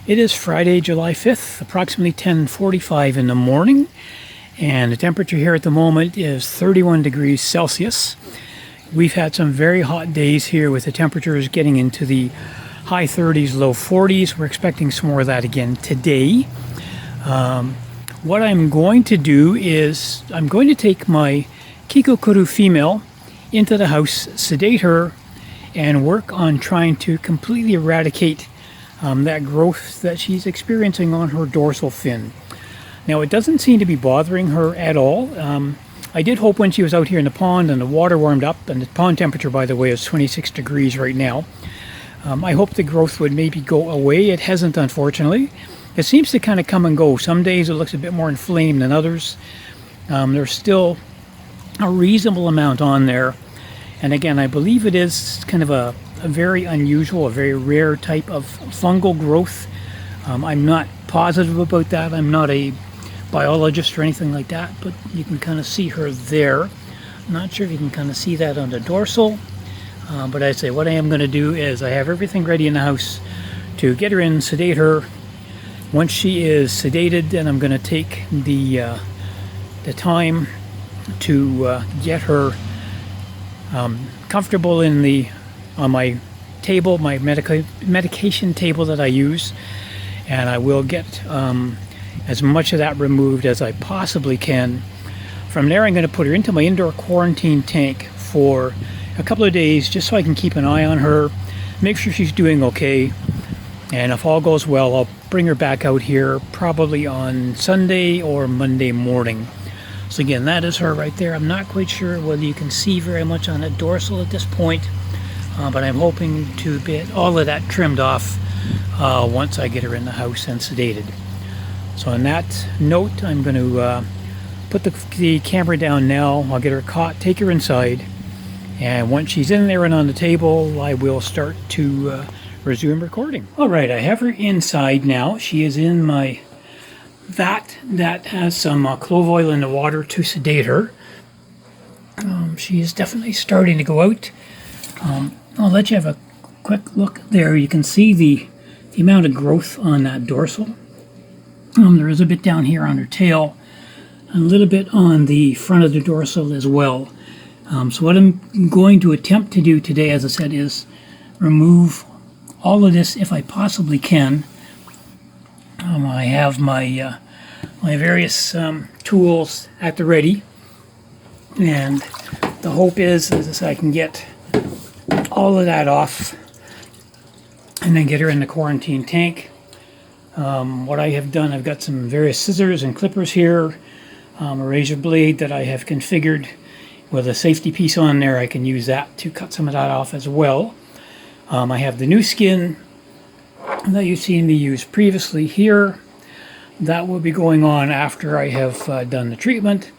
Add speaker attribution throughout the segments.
Speaker 1: It is Friday, July 5th, approximately 10:45 in the morning, and the temperature here at the moment is 31 degrees Celsius. We've had some very hot days here with the temperatures getting into the high 30s, low 40s. We're expecting some more of that again today. What I'm going to do is I'm going to take my Kikokuryu female into the house, sedate her, and work on trying to completely eradicate that growth that she's experiencing on her dorsal fin. Now, it doesn't seem to be bothering her at all. I did hope when she was out here in the pond and the water warmed up, and the pond temperature, by the way, is 26 degrees right now. I hoped the growth would maybe go away. It hasn't, unfortunately. It seems to kind of come and go. Some days it looks a bit more inflamed than others. There's still a reasonable amount on there. And again, I believe it is kind of a very unusual, a very rare type of fungal growth. I'm not positive about that. I'm not a biologist or anything like that, but you can kind of see her there. I'm not sure if you can kind of see that on the dorsal. But I say what I am going to do is I have everything ready in the house to get her in, sedate her. Once she is sedated, then I'm going to take the time to get her comfortable on my table, my medication table that I use, and I will get as much of that removed as I possibly can. From there, I'm going to put her into my indoor quarantine tank for a couple of days, just so I can keep an eye on her, make sure she's doing okay, and if all goes well, I'll bring her back out here probably on Sunday or Monday morning. So again, that is her right there. I'm not quite sure whether you can see very much on the dorsal at this point, but I'm hoping to get all of that trimmed off once I get her in the house and sedated. So on that note, I'm going to put the camera down now. I'll get her caught, take her inside, and once she's in there and on the table, I will start to resume recording. All right, I have her inside now. She is in my vat that has some clove oil in the water to sedate her. She is definitely starting to go out. I'll let you have a quick look there. You can see the amount of growth on that dorsal. There is a bit down here on her tail, a little bit on the front of the dorsal as well. So what I'm going to attempt to do today, as I said, is remove all of this if I possibly can. I have my various tools at the ready, and the hope is I can get all of that off and then get her in the quarantine tank. What I have done, I've got some various scissors and clippers here, a razor blade that I have configured with a safety piece on there. I can use that to cut some of that off as well. I have the new skin that you've seen me use previously here. That will be going on after I have done the treatment.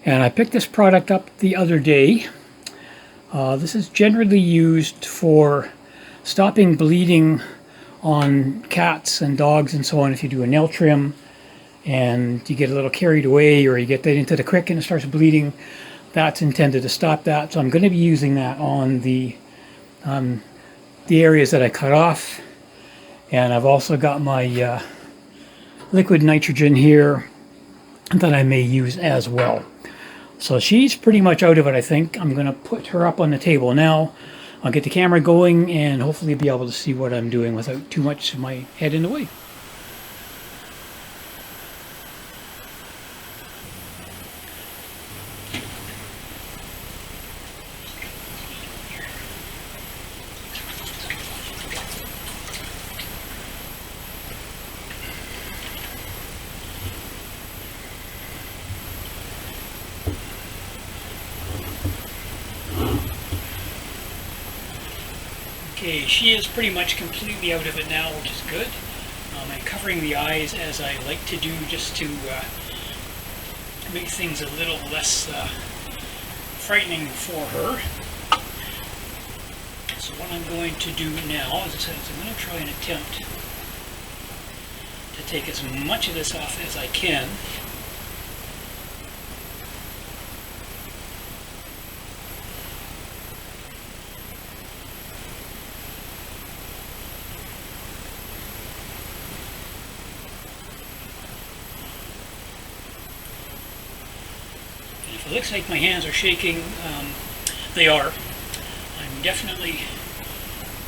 Speaker 1: And I picked this product up the other day. This is generally used for stopping bleeding on cats and dogs and so on. If you do a nail trim and you get a little carried away, or you get that into the crick and it starts bleeding, that's intended to stop that. So I'm going to be using that on the areas that I cut off. And I've also got my liquid nitrogen here that I may use as well. So she's pretty much out of it, I think. I'm going to put her up on the table now. I'll get the camera going and hopefully be able to see what I'm doing without too much of my head in the way. Okay, she is pretty much completely out of it now, which is good. I'm covering the eyes as I like to do, just to make things a little less frightening for her. So what I'm going to do now, as I said, is I'm going to try and attempt to take as much of this off as I can. It looks like my hands are shaking. They are. I'm definitely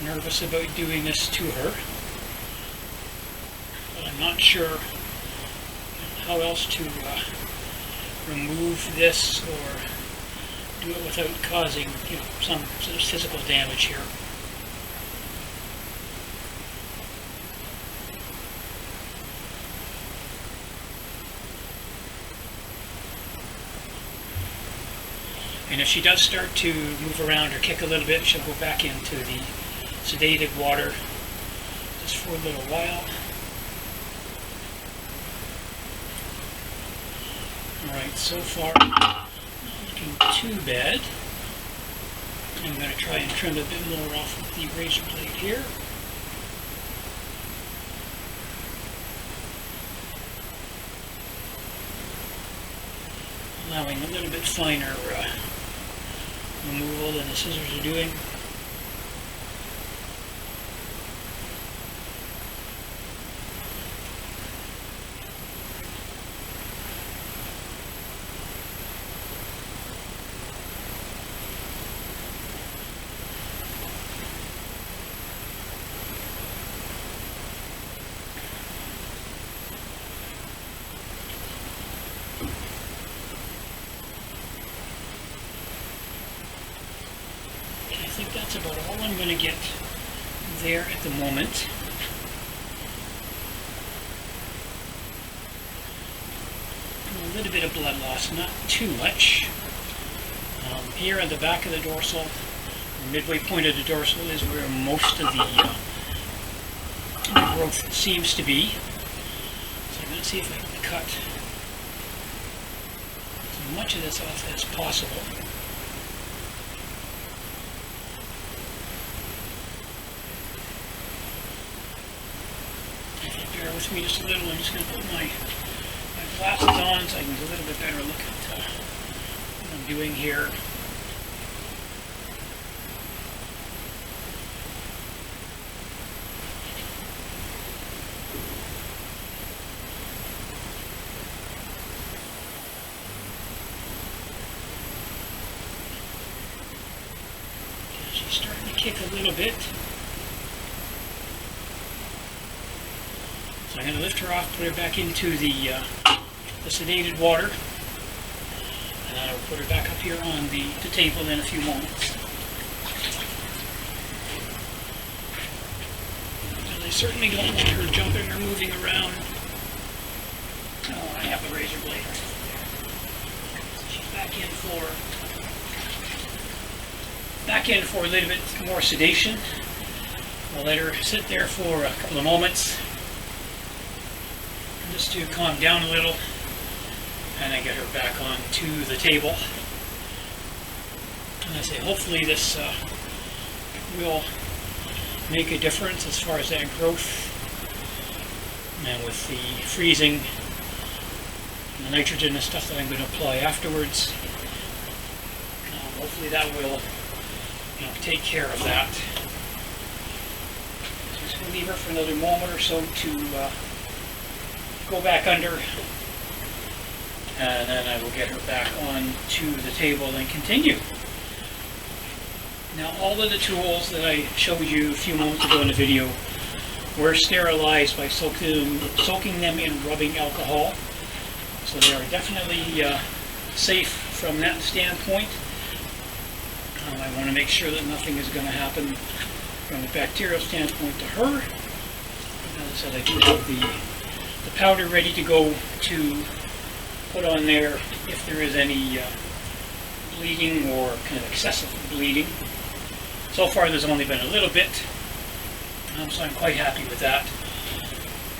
Speaker 1: nervous about doing this to her, but I'm not sure how else to remove this or do it without causing, some sort of physical damage here. And if she does start to move around or kick a little bit, she'll go back into the sedated water just for a little while. Alright, so far not looking too bad. I'm going to try and trim a bit more off with the razor blade here. Allowing a little bit finer removal than the scissors are doing. I think that's about all I'm going to get there at the moment. A little bit of blood loss, not too much. Here at the back of the dorsal, the midway point of the dorsal is where most of the growth seems to be. So I'm going to see if I can cut as much of this off as possible. Bear with me just a little. I'm just going to put my glasses on so I can get a little bit better look at what I'm doing here. She's starting to kick a little bit. So I'm going to lift her off, put her back into the sedated water, and I will put her back up here on the table in a few moments. And I certainly don't want her jumping or moving around. Oh, I have the razor blade right there. She's back in for a little bit more sedation. I'll let her sit there for a couple of moments, just to calm down a little, and then get her back onto the table. And I say, hopefully this will make a difference as far as that growth, and with the freezing and the nitrogen and stuff that I'm going to apply afterwards, hopefully that will take care of that. So I'm just going to leave her for another moment or so to go back under, and then I will get her back onto the table and continue. Now, all of the tools that I showed you a few moments ago in the video were sterilized by soaking them in rubbing alcohol, so they are definitely safe from that standpoint. I want to make sure that nothing is going to happen from a bacterial standpoint to her. As I said, I do have the powder ready to go to put on there if there is any bleeding or kind of excessive bleeding. So far there's only been a little bit, so I'm quite happy with that.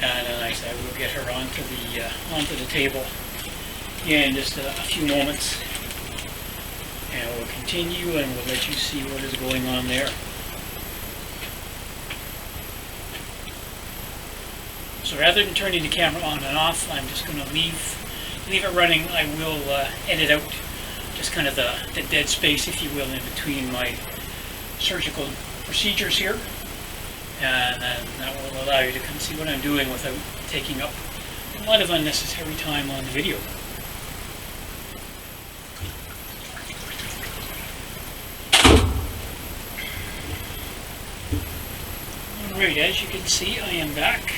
Speaker 1: And then I said I will get her onto the table in just a few moments, and we'll continue and we'll let you see what is going on there. So rather than turning the camera on and off, I'm just going to leave it running. I will edit out just kind of the dead space, if you will, in between my surgical procedures here, and then that will allow you to kind of see what I'm doing without taking up a lot of unnecessary time on the video. Alright, as you can see, I am back,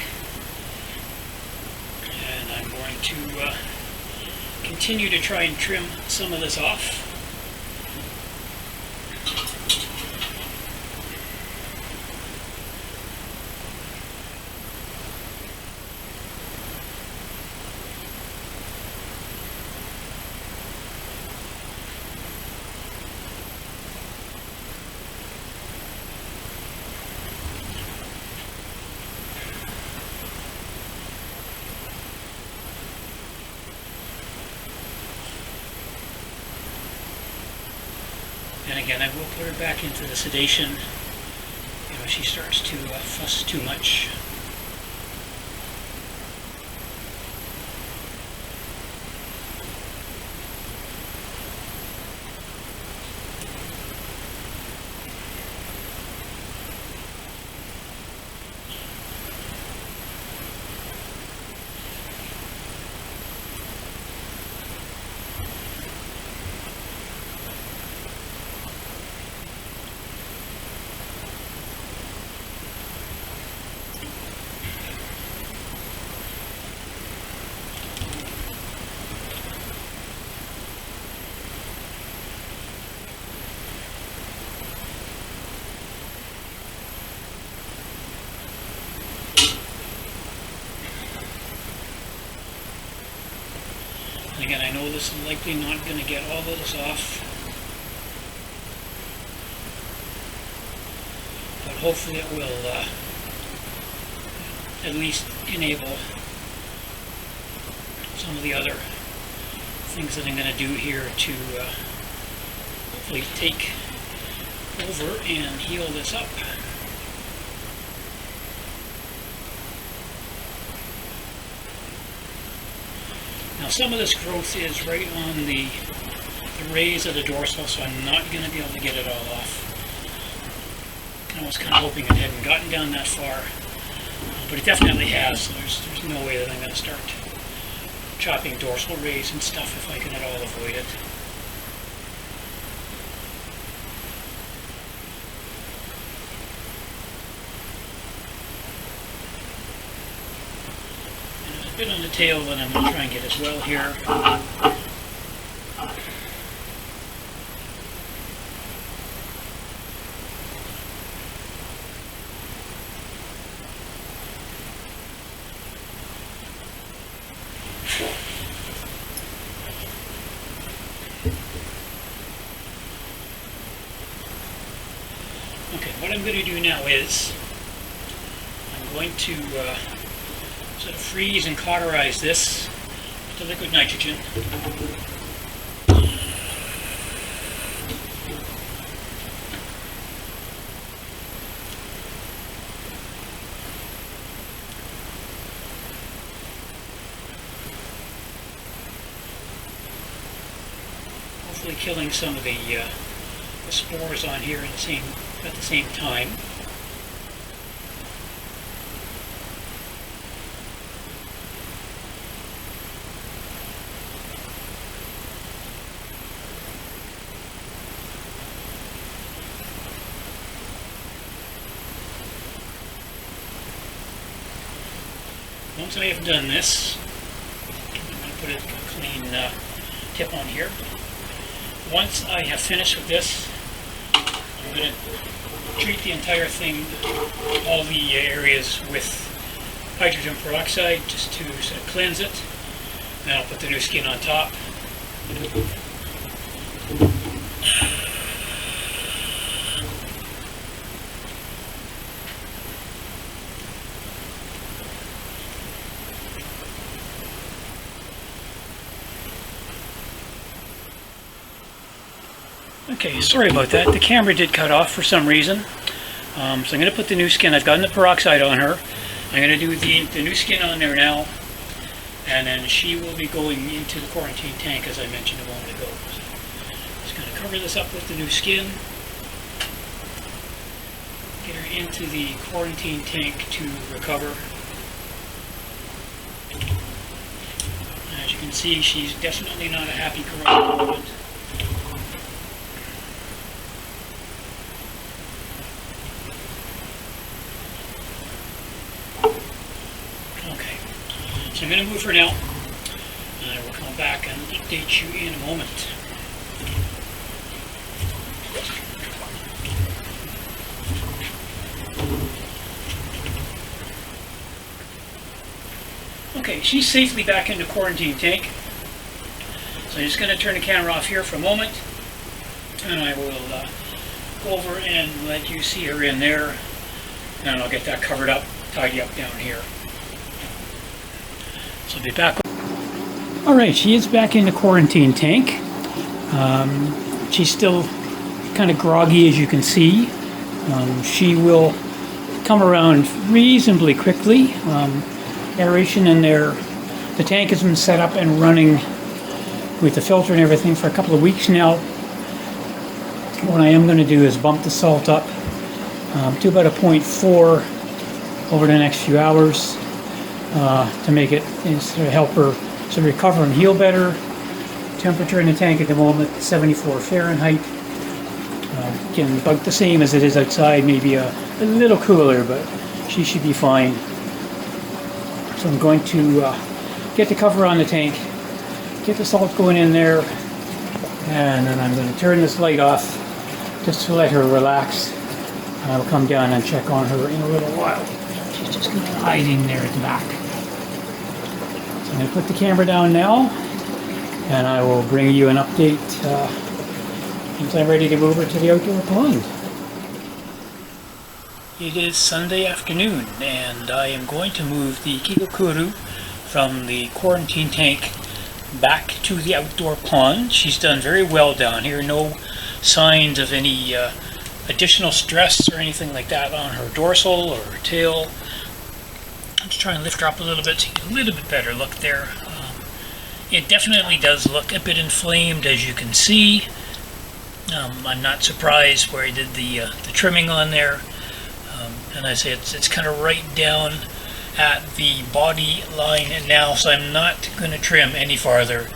Speaker 1: and I'm going to continue to try and trim some of this off. And again, I will put her back into the sedation if she starts to fuss too much. And again, I know this is likely not going to get all of this off, but hopefully it will at least enable some of the other things that I'm going to do here to hopefully take over and heal this up. Now some of this growth is right on the rays of the dorsal, so I'm not going to be able to get it all off. I was kind of hoping it hadn't gotten down that far, but it definitely has, so there's no way that I'm going to start chopping dorsal rays and stuff if I can at all avoid it. Bit on the tail that I'm going to try and get as well here. Okay, what I'm going to do now is I'm going to sort of freeze and cauterize this with the liquid nitrogen. Hopefully killing some of the spores on here at the same time. Once I have done this, I'm going to put a clean tip on here. Once I have finished with this, I'm going to treat the entire thing, all the areas, with hydrogen peroxide just to sort of cleanse it. Then I'll put the new skin on top. Okay, sorry about that. The camera did cut off for some reason. So I'm going to put the new skin. I've gotten the peroxide on her. I'm going to do the new skin on there now, and then she will be going into the quarantine tank, as I mentioned a moment ago. So just going to cover this up with the new skin. Get her into the quarantine tank to recover. As you can see, she's definitely not a happy girl at the moment. I'm going to move her now, and I will come back and update you in a moment. Okay, she's safely back in the quarantine tank. So I'm just going to turn the camera off here for a moment, and I will go over and let you see her in there, and I'll get that covered up, tidy up down here. So I'll be back. Alright, she is back in the quarantine tank. She's still kind of groggy, as you can see. She will come around reasonably quickly. Aeration in there. The tank has been set up and running with the filter and everything for a couple of weeks now. What I am going to do is bump the salt up to about a 0.4 over the next few hours to make it sort of help her to recover and heal better. Temperature in the tank at the moment 74 Fahrenheit. Again, about the same as it is outside, maybe a little cooler, but she should be fine. So I'm going to get the cover on the tank, get the salt going in there, and then I'm going to turn this light off just to let her relax. I'll come down and check on her in a little while. She's just kind of hiding there at the back. So I'm going to put the camera down now, and I will bring you an update once I'm ready to move her to the outdoor pond. It is Sunday afternoon, and I am going to move the Kikokuryu from the quarantine tank back to the outdoor pond. She's done very well down here. No signs of any additional stress or anything like that on her dorsal or her tail. Let's try and lift her up a little bit to get a little bit better look there. It definitely does look a bit inflamed, as you can see. I'm not surprised where I did the trimming on there. And I say it's kind of right down at the body line now, so I'm not going to trim any farther.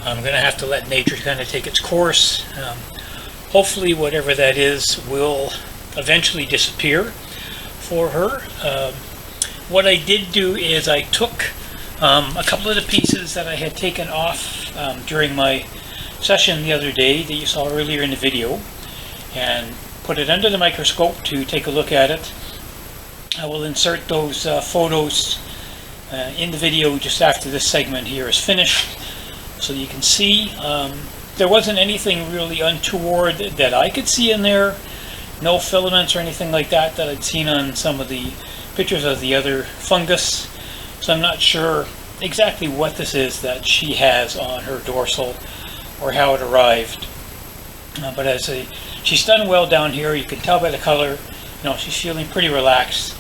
Speaker 1: I'm going to have to let nature kind of take its course. Hopefully whatever that is will eventually disappear for her. What I did do is I took a couple of the pieces that I had taken off during my session the other day that you saw earlier in the video, and put it under the microscope to take a look at it. I will insert those photos in the video just after this segment here is finished, so you can see. There wasn't anything really untoward that I could see in there. No filaments or anything like that I'd seen on some of the pictures of the other fungus. So I'm not sure exactly what this is that she has on her dorsal or how it arrived. But as I say, she's done well down here. You can tell by the color. You know, she's feeling pretty relaxed.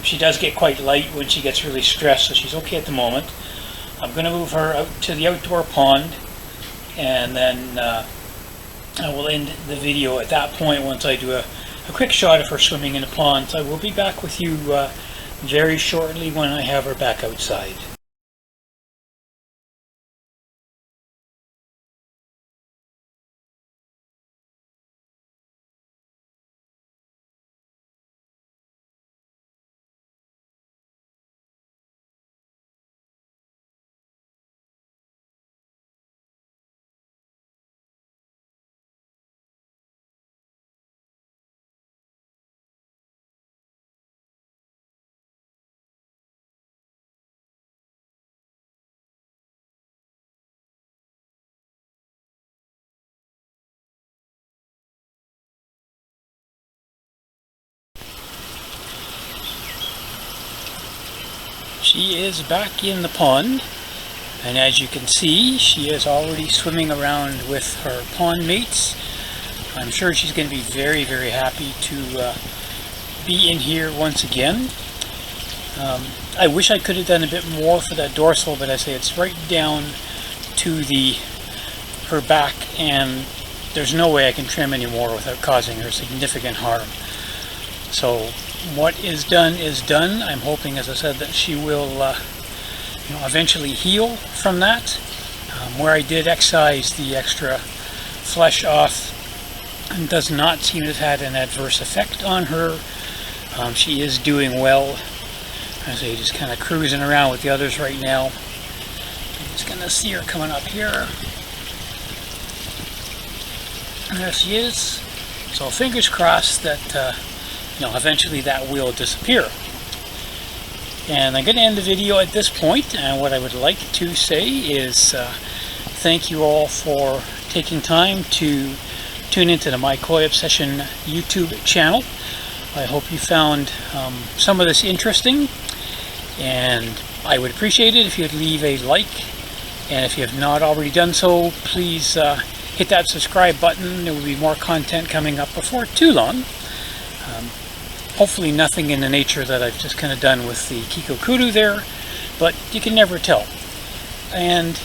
Speaker 1: She does get quite light when she gets really stressed, so she's okay at the moment. I'm going to move her out to the outdoor pond, and then I will end the video at that point once I do a quick shot of her swimming in the pond. So I will be back with you very shortly when I have her back outside. She is back in the pond, and as you can see, she is already swimming around with her pond mates. I'm sure she's going to be very, very happy to be in here once again. I wish I could have done a bit more for that dorsal, but I say it's right down to her back, and there's no way I can trim anymore without causing her significant harm. So what is done is done. I'm hoping, as I said, that she will eventually heal from that. Where I did excise the extra flesh off, and does not seem to have had an adverse effect on her. She is doing well. As I just kind of cruising around with the others right now. I'm just gonna see her coming up here. And there she is. So fingers crossed that eventually that will disappear. And I'm going to end the video at this point, and what I would like to say is thank you all for taking time to tune into the My Koi Obsession YouTube channel. I hope you found some of this interesting, and I would appreciate it if you'd leave a like, and if you have not already done so, please hit that subscribe button. There will be more content coming up before too long. Hopefully nothing in the nature that I've just kind of done with the Kikokuryu there, but you can never tell. And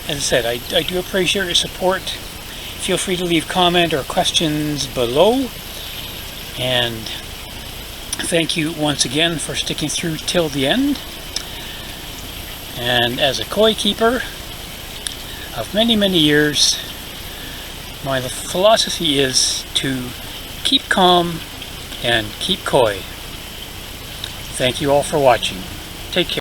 Speaker 1: as I said, I do appreciate your support. Feel free to leave comment or questions below. And thank you once again for sticking through till the end. And as a koi keeper of many, many years, my philosophy is to keep calm and keep koi. Thank you all for watching. Take care.